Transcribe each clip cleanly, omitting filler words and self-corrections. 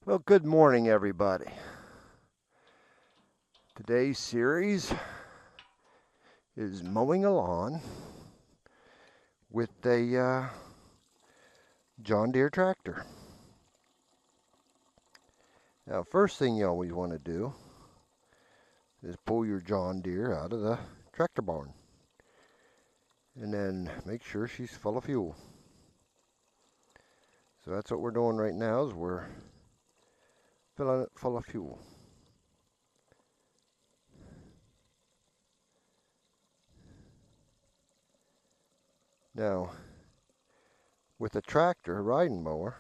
Well, good morning, everybody. Today's series is mowing a lawn with a John Deere tractor. Now, first thing you always want to do is pull your John Deere out of the tractor barn and then make sure she's full of fuel. So that's what we're doing right now, is we're filling it full of fuel. Now, with a tractor, a riding mower,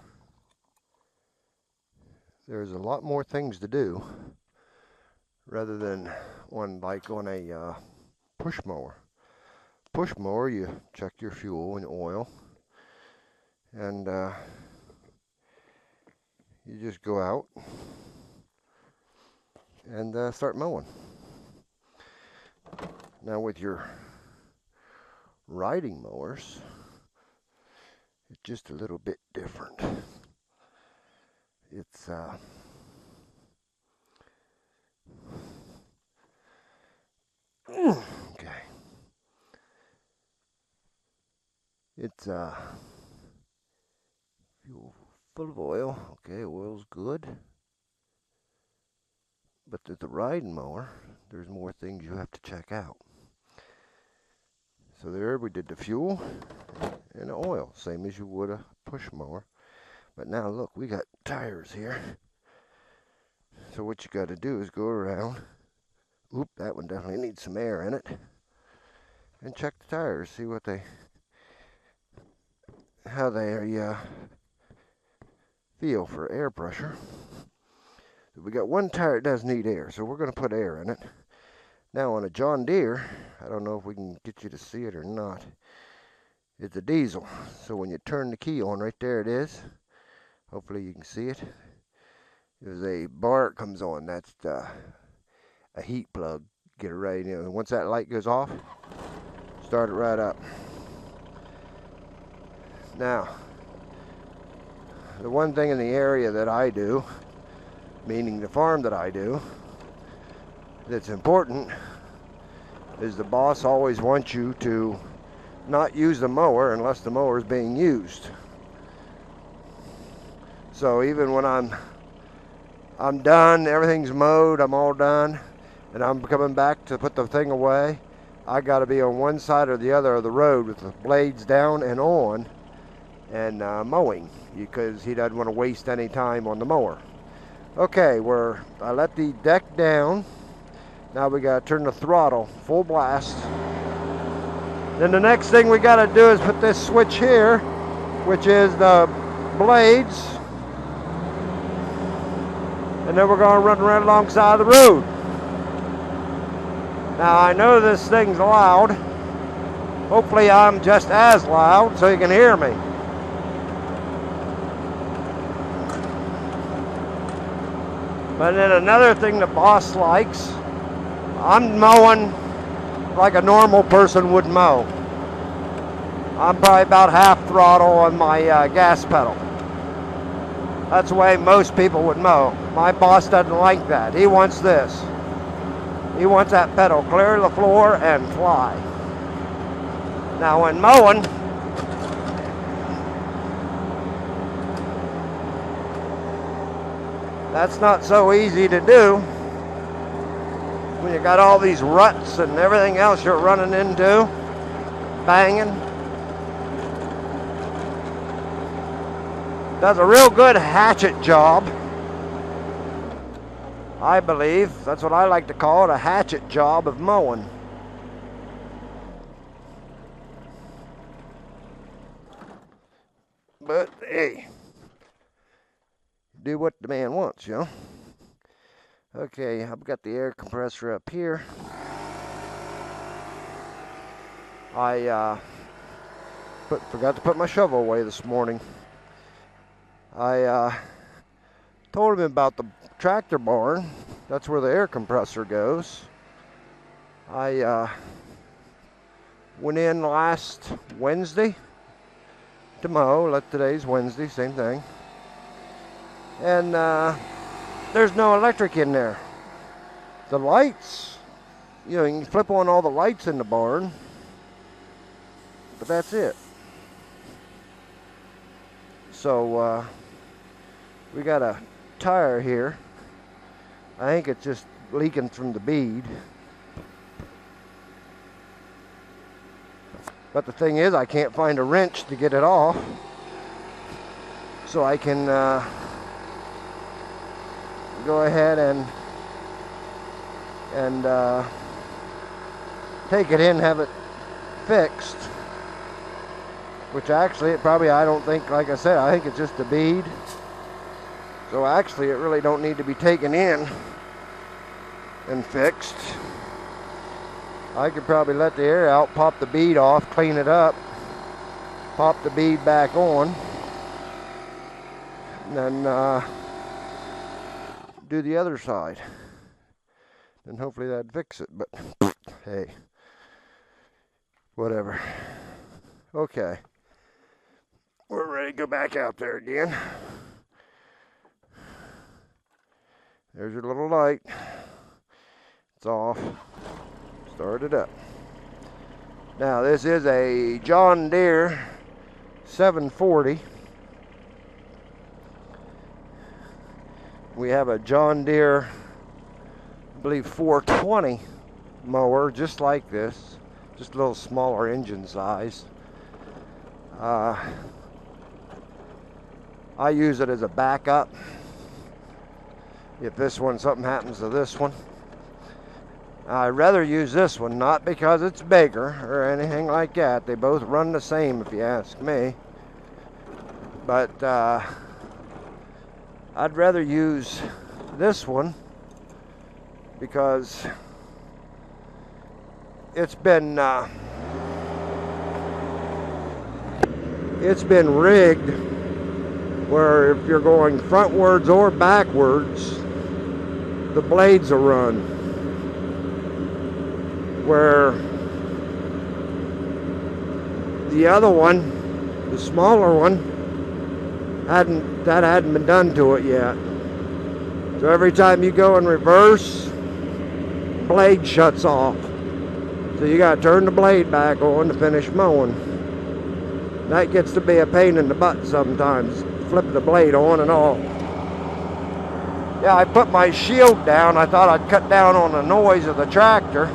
there's a lot more things to do rather than on a push mower. Push mower, you check your fuel and oil, and you just go out and start mowing. Now with your riding mowers, it's just a little bit different. It's okay. It's fuel full of oil. Okay, oil's good. But with the riding mower, there's more things you have to check out. So there we did the fuel and the oil, same as you would a push mower. But now look, we got tires here. So what you got to do is go around. Oop, that one definitely needs some air in it. And check the tires, see how they feel for air pressure. So we got one tire that does need air, so we're going to put air in it. Now on a John Deere, I don't know if we can get you to see it or not. It's a diesel, so when you turn the key on, right there it is. Hopefully you can see it. There's a bar that comes on. That's a heat plug. Get it right. Once that light goes off, start it right up. Now, the one thing in the area that I do, meaning the farm that I do, that's important is the boss always wants you to not use the mower unless the mower is being used. So even when I'm done, everything's mowed, I'm all done, and I'm coming back to put the thing away, I got to be on one side or the other of the road with the blades down and on and mowing, because he doesn't want to waste any time on the mower. Okay, I let the deck down. Now we got to turn the throttle full blast. Then the next thing we got to do is put this switch here, which is the blades. And then we're going to run right alongside the road. Now I know this thing's loud. Hopefully I'm just as loud so you can hear me. But then another thing the boss likes, I'm mowing like a normal person would mow. I'm probably about half throttle on my gas pedal. That's the way most people would mow. My boss doesn't like that. He wants this. He wants that pedal clear to the floor and fly. Now when mowing, that's not so easy to do when you got all these ruts and everything else you're running into, banging. Does a real good hatchet job, I believe. That's what I like to call it, a hatchet job of mowing. But hey, do what the man wants, you know. Okay, I've got the air compressor up here. I forgot to put my shovel away this morning. I told him about the tractor barn. That's where the air compressor goes. I went in last Wednesday to mow. Today's Wednesday, same thing. and there's no electric in there. The lights, you know, you can flip on all the lights in the barn, but that's it. So we got a tire here. I think it's just leaking from the bead. But the thing is, I can't find a wrench to get it off. So I can go ahead and take it in, have it fixed. Which actually, I don't think, like I said, I think it's just a bead. So actually, it really don't need to be taken in and fixed. I could probably let the air out, pop the bead off, clean it up, pop the bead back on, and then do the other side. And hopefully that'd fix it, but hey, whatever. Okay, we're ready to go back out there again. There's your little light. It's off. Start it up. Now this is a John Deere 740. We have a John Deere, I believe, 420 mower, just like this, just a little smaller engine size. I use it as a backup if something happens to this one. I'd rather use this one, not because it's bigger or anything like that. They both run the same if you ask me. But I'd rather use this one because it's been rigged where if you're going frontwards or backwards, the blades will run. Where the other one, the smaller one, hadn't been done to it yet. So every time you go in reverse, blade shuts off. So you got to turn the blade back on to finish mowing. That gets to be a pain in the butt sometimes, flip the blade on and off. Yeah, I put my shield down. I thought I'd cut down on the noise of the tractor.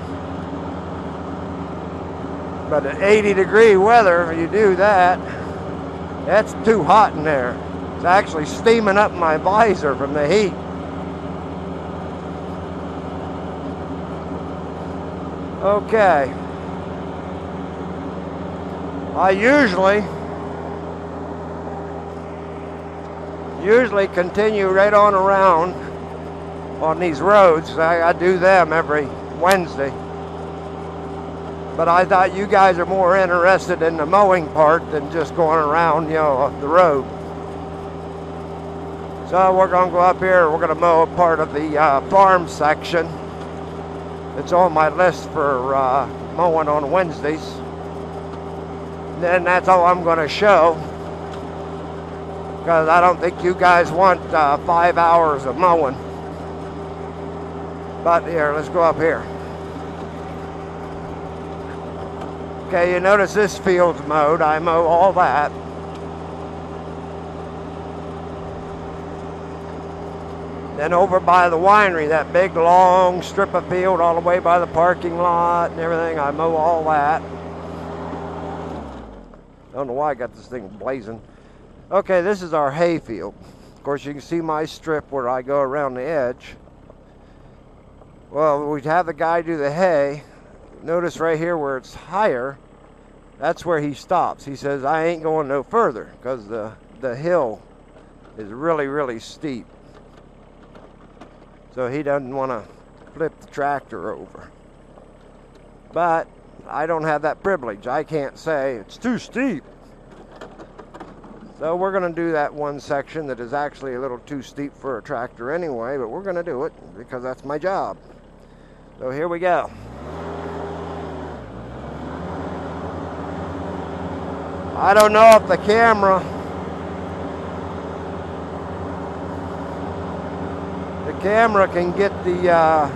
But at 80-degree weather, you do that, that's too hot in there. It's actually steaming up my visor from the heat. Okay. I usually continue right on around on these roads. I do them every Wednesday. But I thought you guys are more interested in the mowing part than just going around, you know, the road. So we're going to go up here. We're going to mow a part of the farm section. It's on my list for mowing on Wednesdays. And then that's all I'm going to show. Because I don't think you guys want 5 hours of mowing. But here, let's go up here. Okay, you notice this field's mowed. I mow all that. Then over by the winery, that big long strip of field all the way by the parking lot and everything, I mow all that. I don't know why I got this thing blazing. Okay, this is our hay field. Of course, you can see my strip where I go around the edge. Well, we'd have the guy do the hay. Notice right here where it's higher, that's where he stops. He says, I ain't going no further because the hill is really, really steep. So he doesn't want to flip the tractor over. But I don't have that privilege. I can't say it's too steep. So we're going to do that one section that is actually a little too steep for a tractor anyway, but we're going to do it because that's my job. So here we go. I don't know if the camera camera can get the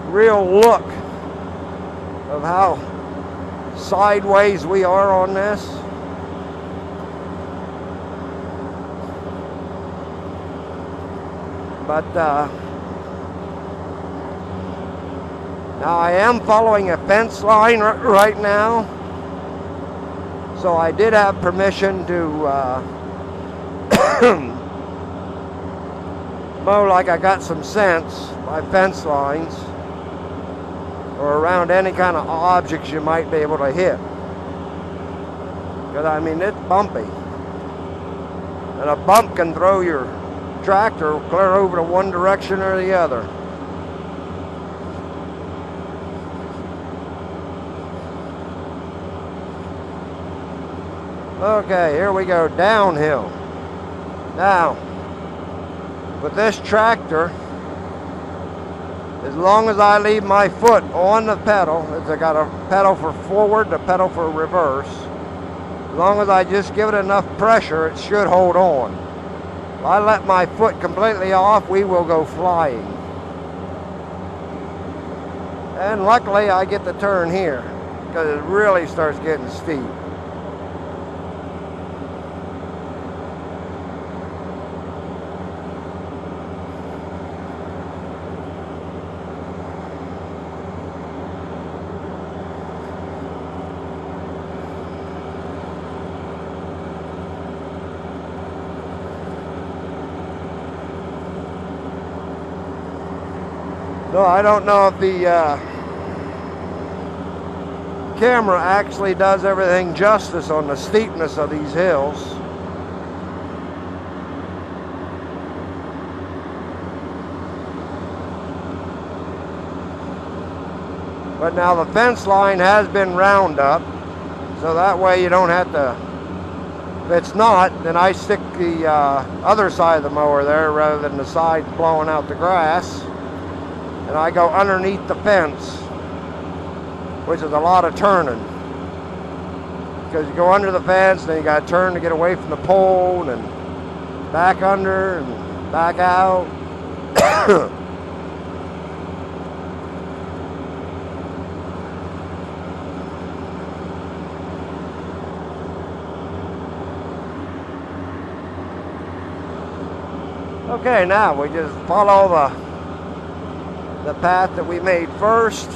real look of how sideways we are on this. But now I am following a fence line right now, so I did have permission to mow like I got some sense by fence lines or around any kind of objects you might be able to hit. Because I mean, it's bumpy, and a bump can throw your tractor clear over to one direction or the other. Okay, here we go, downhill. Now, with this tractor, as long as I leave my foot on the pedal, it's got a pedal for forward, a pedal for reverse. As long as I just give it enough pressure, it should hold on. If I let my foot completely off, we will go flying. And luckily, I get the turn here, because it really starts getting steep. So I don't know if the camera actually does everything justice on the steepness of these hills. But now the fence line has been round up, so that way you don't have to, if it's not, then I stick the other side of the mower there rather than the side blowing out the grass. And I go underneath the fence, which is a lot of turning. Because you go under the fence, then you got to turn to get away from the pole, and back under and back out. Okay, now we just follow the path that we made first.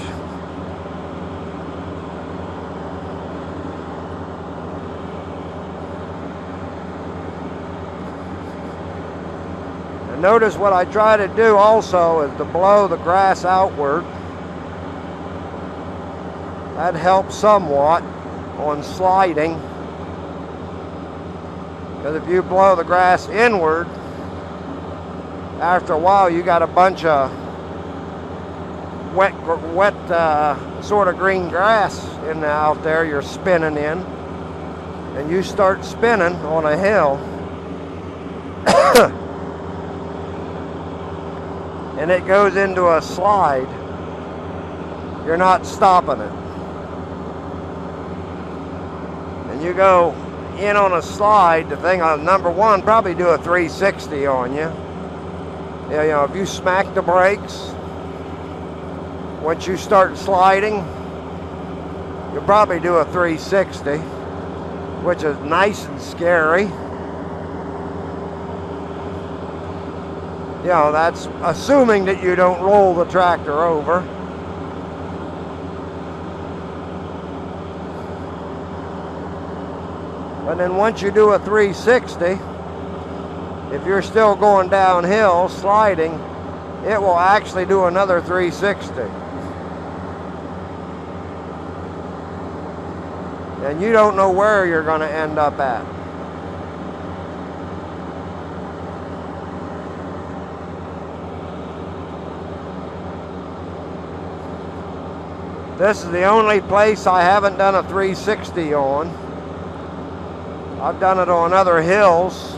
And notice what I try to do also is to blow the grass outward. That helps somewhat on sliding, because if you blow the grass inward, after a while you got a bunch of wet sort of green grass out there you're spinning in, and you start spinning on a hill and it goes into a slide, you're not stopping it, and you go in on a slide, the thing on number one probably do a 360 on you. You know, if you smack the brakes once you start sliding, you'll probably do a 360, which is nice and scary. You know, that's assuming that you don't roll the tractor over. But then once you do a 360, if you're still going downhill sliding, it will actually do another 360. And you don't know where you're going to end up at. This is the only place I haven't done a 360 on. I've done it on other hills.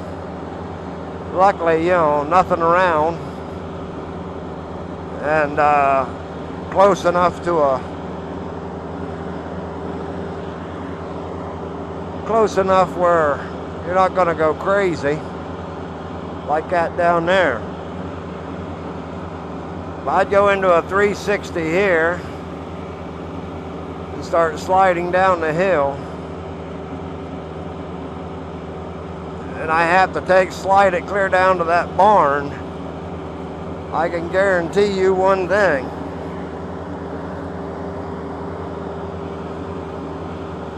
Luckily, you know, nothing around, and close enough where you're not going to go crazy. like that down there. If I'd go into a 360 here and start sliding down the hill, and I have to slide it clear down to that barn, I can guarantee you one thing.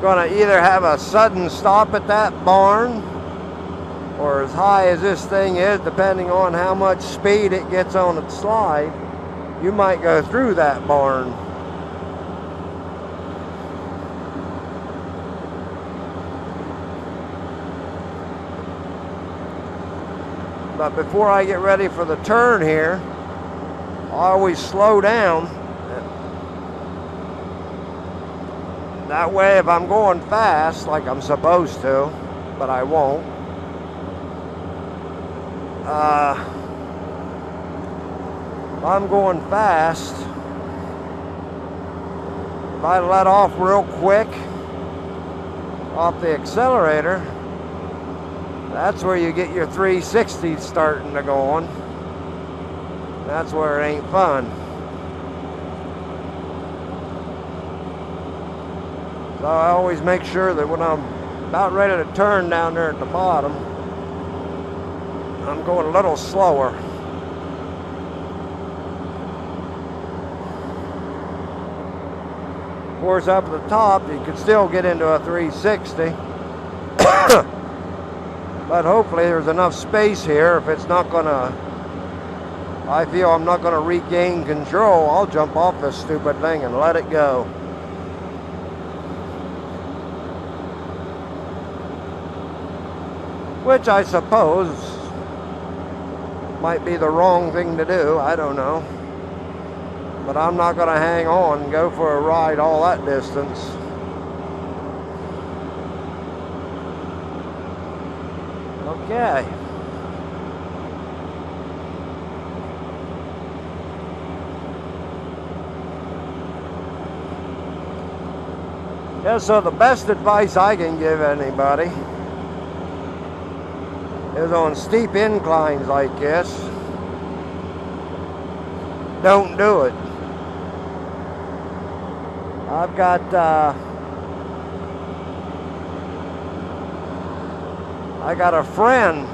Gonna either have a sudden stop at that barn, or as high as this thing is, depending on how much speed it gets on its slide, you might go through that barn. But before I get ready for the turn here, I always slow down. That way, if I'm going fast, like I'm supposed to, but I won't, if I'm going fast, if I let off real quick off the accelerator, that's where you get your 360 starting to go on. That's where it ain't fun. So I always make sure that when I'm about ready to turn down there at the bottom, I'm going a little slower. Of course, up at the top, you can still get into a 360. But hopefully there's enough space here. If it's not gonna, I feel I'm not gonna regain control, I'll jump off this stupid thing and let it go. Which I suppose might be the wrong thing to do, I don't know. But I'm not gonna hang on and go for a ride all that distance. Okay. Yeah, so the best advice I can give anybody is on steep inclines like this, don't do it. I've got I got a friend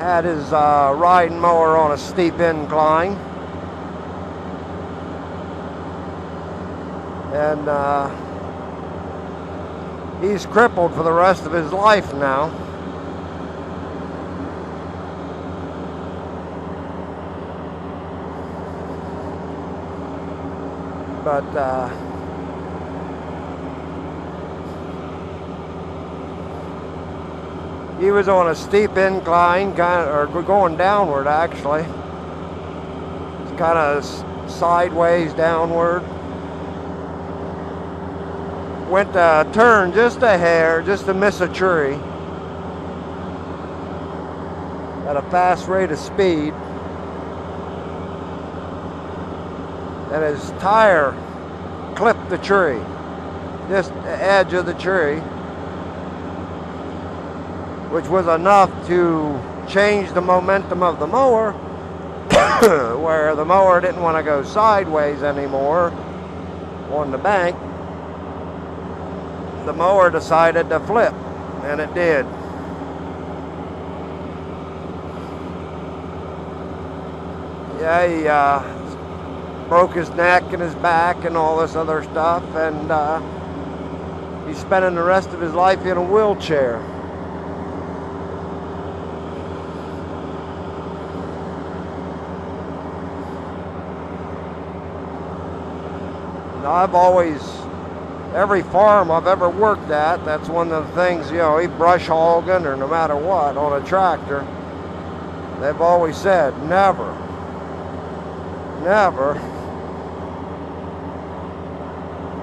had his riding mower on a steep incline, and he's crippled for the rest of his life now. But he was on a steep incline, or going downward actually. It's kind of sideways downward. Went to turn just a hair, just to miss a tree at a fast rate of speed, and his tire clipped the tree, just the edge of the tree, which was enough to change the momentum of the mower, where the mower didn't want to go sideways anymore on the bank. The mower decided to flip, and it did. Yeah, he broke his neck and his back and all this other stuff, and he's spending the rest of his life in a wheelchair. Now, I've always, every farm I've ever worked at, that's one of the things, you know, brush hogging or no matter what on a tractor, they've always said, never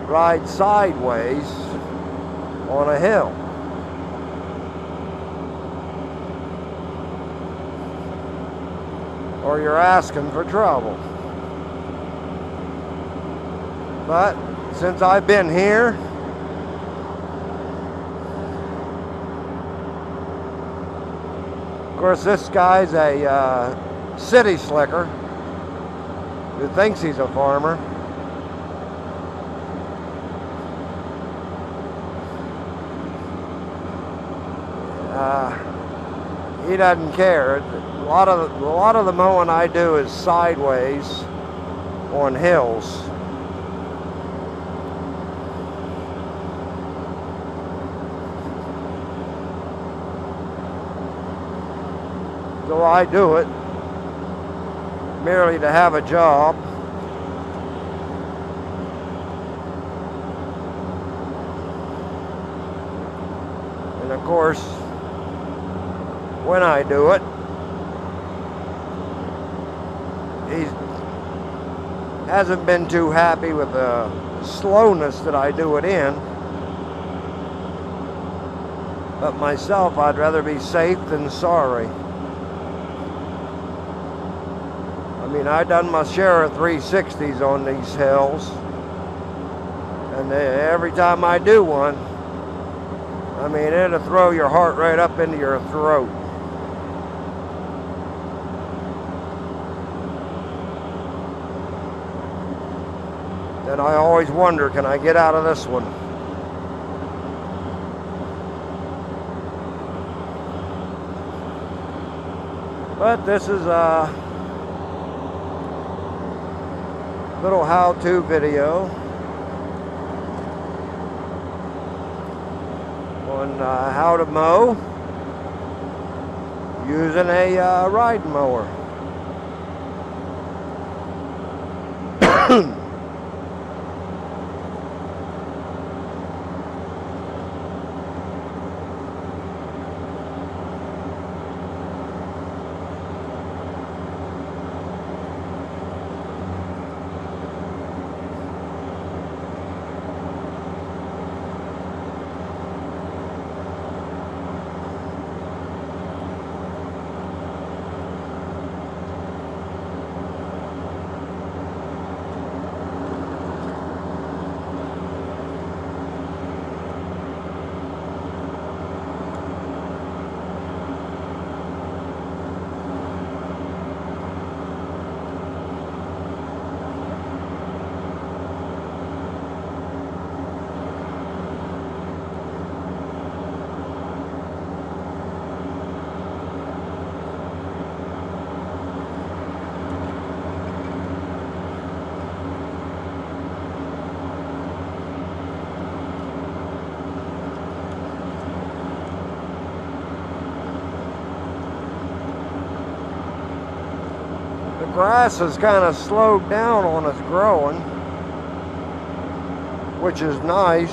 ride sideways on a hill. Or you're asking for trouble. But since I've been here, Of course, this guy's a city slicker who thinks he's a farmer. He doesn't care. A lot of the mowing I do is sideways on hills. So I do it merely to have a job. And of course, when I do it, he hasn't been too happy with the slowness that I do it in. But myself, I'd rather be safe than sorry. I mean, I've done my share of 360s on these hills, and every time I do one, I mean, it'll throw your heart right up into your throat. And I always wonder, can I get out of this one? But this is a little how-to video on how to mow using a riding mower. Grass has kind of slowed down on its growing, which is nice.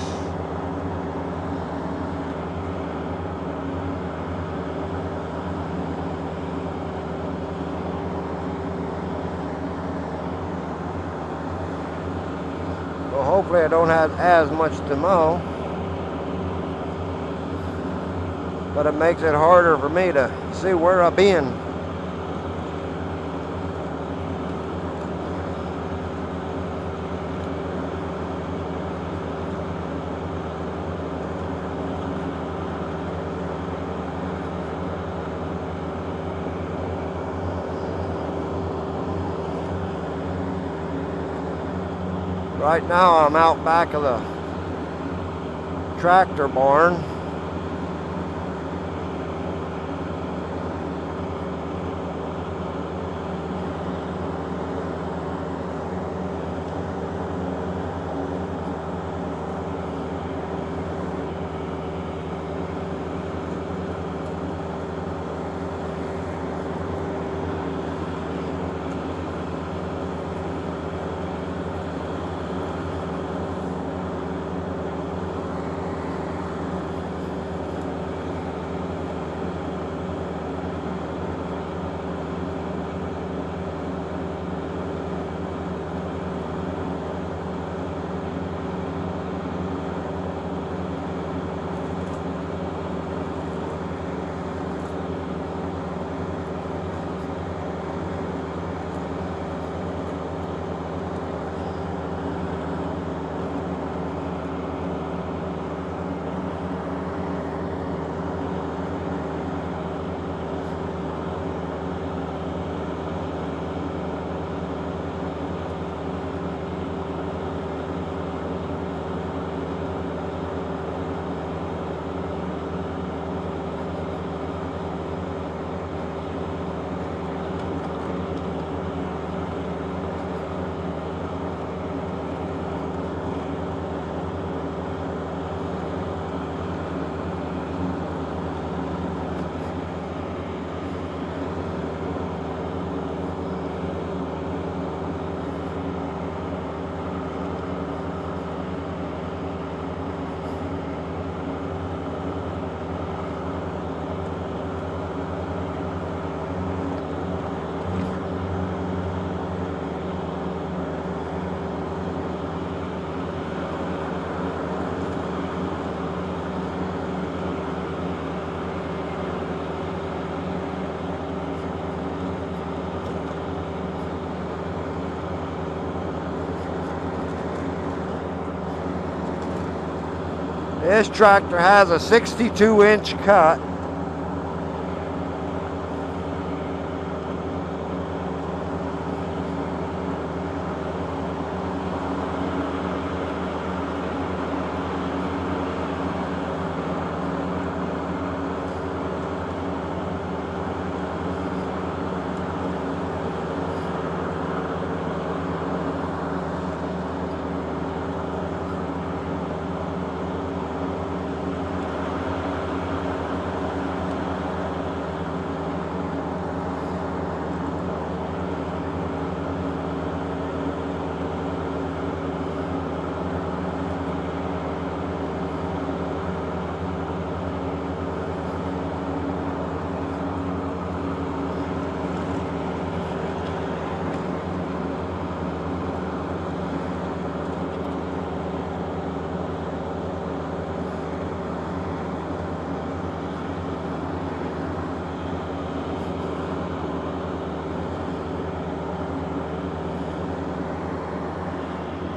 So hopefully I don't have as much to mow, but it makes it harder for me to see where I've been. Right now I'm out back of the tractor barn. This tractor has a 62-inch cut.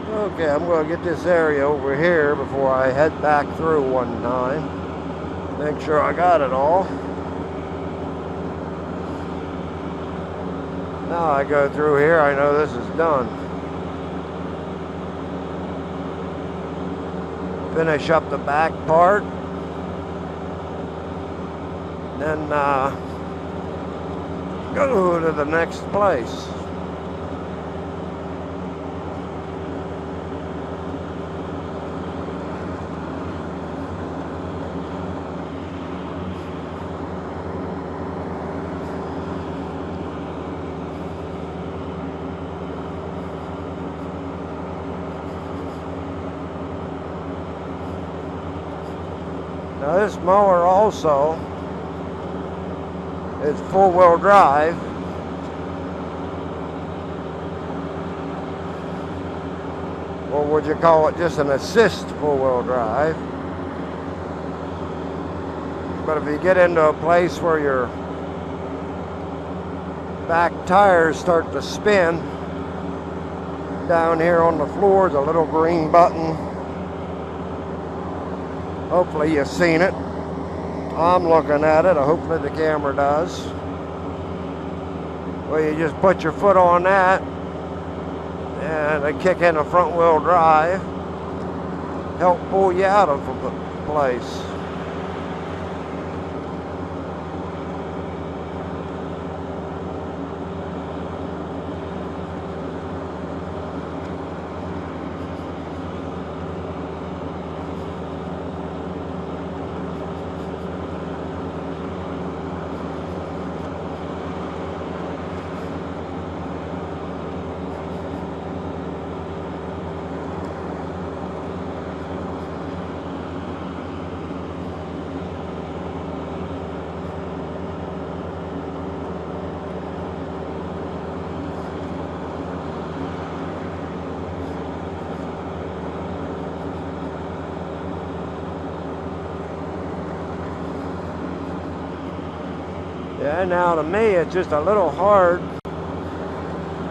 Okay, I'm going to get this area over here before I head back through one time. Make sure I got it all. Now I go through here, I know this is done. Finish up the back part. Then go to the next place. Now this mower also is four-wheel drive. Or would you call it just an assist four-wheel drive? But if you get into a place where your back tires start to spin, down here on the floor is a little green button. Hopefully you've seen it. I'm looking at it. Hopefully the camera does. Well, you just put your foot on that and they kick in a front wheel drive, help pull you out of the place. Yeah, now to me it's just a little hard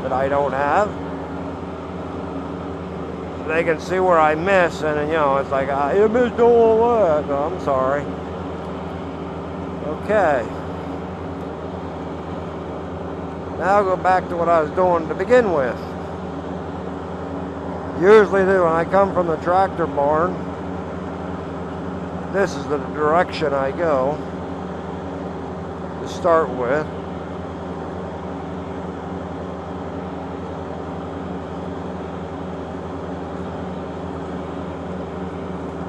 that I don't have. They can see where I miss, and you know, it's like, you missed all that. No, I'm sorry. Okay. Now I'll go back to what I was doing to begin with. Usually when I come from the tractor barn, this is the direction I go to start with.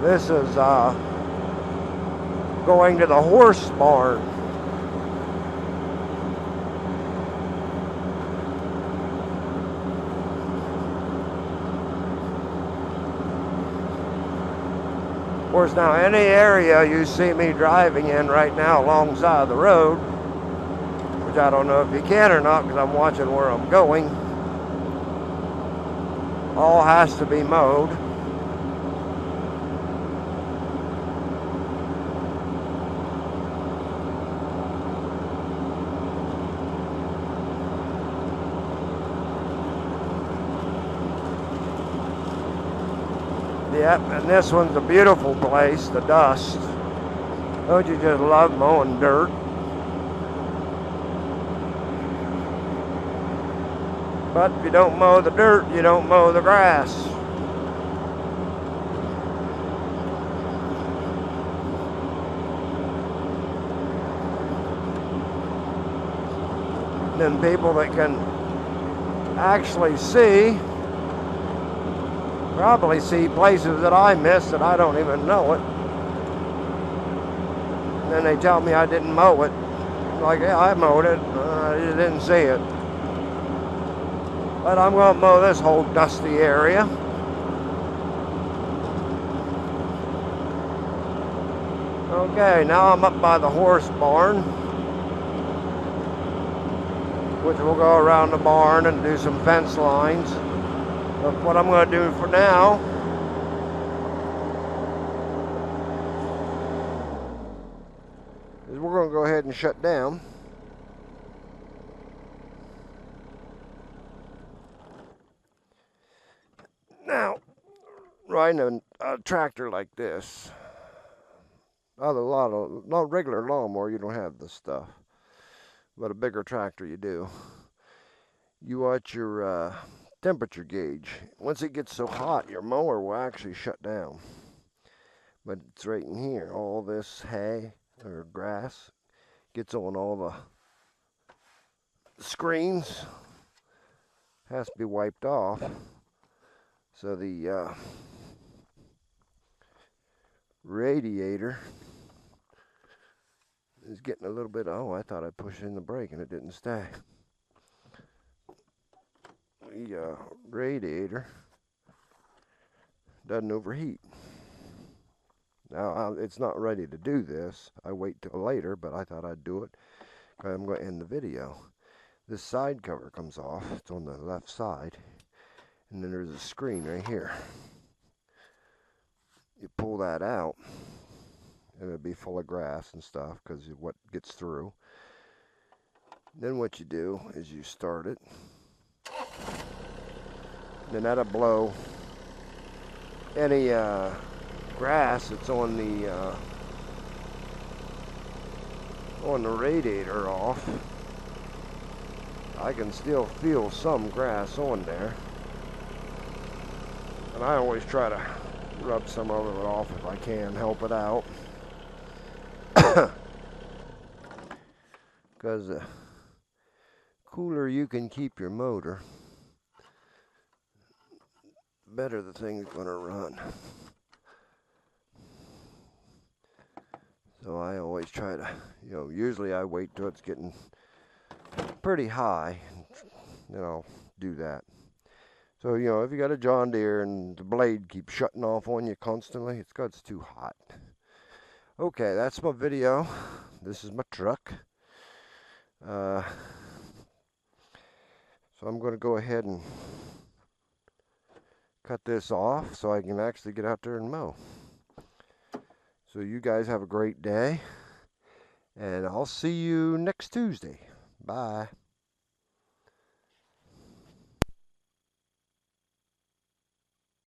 This is going to the horse barn. Of course, now any area you see me driving in right now alongside the road, which I don't know if you can or not because I'm watching where I'm going, all has to be mowed. Yep, and this one's a beautiful place, the dust. Don't you just love mowing dirt? But if you don't mow the dirt, you don't mow the grass. Then people that can actually see probably see places that I miss that I don't even know it. And then they tell me I didn't mow it. I'm like, yeah, I mowed it. I just didn't see it. But I'm going to mow this whole dusty area. Okay, now I'm up by the horse barn, which will go around the barn and do some fence lines. But what I'm going to do for now is we're going to go ahead and shut down. Now, riding a tractor like this, not regular lawnmower, you don't have this stuff, but a bigger tractor you do. You watch your temperature gauge. Once it gets so hot, your mower will actually shut down. But it's right in here. All this hay or grass gets on all the screens. Has to be wiped off. So the radiator is getting a little bit. Oh, I thought I pushed in the brake and it didn't stay. The radiator doesn't overheat. Now it's not ready to do this. I wait till later, but I thought I'd do it. I'm going to end the video. This side cover comes off. It's on the left side, and then there's a screen right here. You pull that out, and it'll be full of grass and stuff because of what gets through. Then what you do is you start it. Then that'll blow any grass that's on the radiator off. I can still feel some grass on there, and I always try to rub some of it off if I can help it out, because the cooler you can keep your motor, better the thing's going to run. So I always try to, usually I wait till it's getting pretty high, then I'll do that. So, if you got a John Deere and the blade keeps shutting off on you constantly, it's because it's too hot. Okay, that's my video. This is my truck. So I'm going to go ahead and cut this off so I can actually get out there and mow. So you guys have a great day, and I'll see you next Tuesday. Bye.